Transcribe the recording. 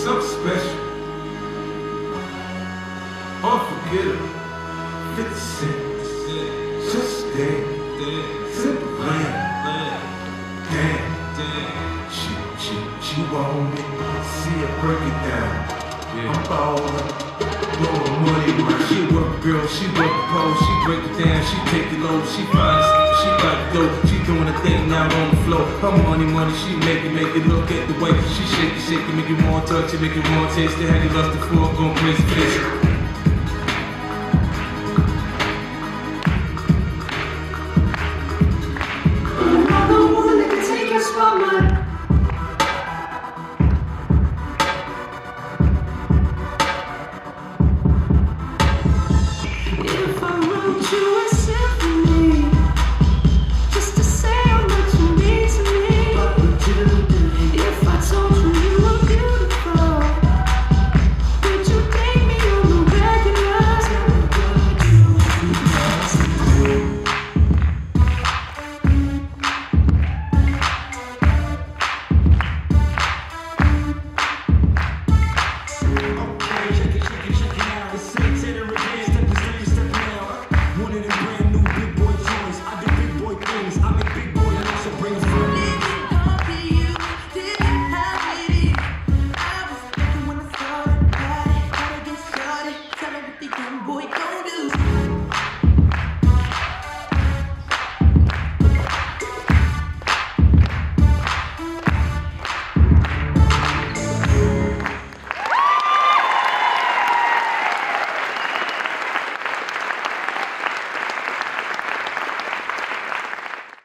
something special, unforgettable. 50 Cent, just dance, simple plan. Damn, she want me, see her break it down. I'm ballin', blowin' money around. She a work girl, she work the pole, she break it down, she take it low, she find it, she got it dope, she doing a thing now on the floor. Her money, she make it look at the way she shake it, make it more touch it, make it more taste it. Had you lost the floor, gon' crazy face.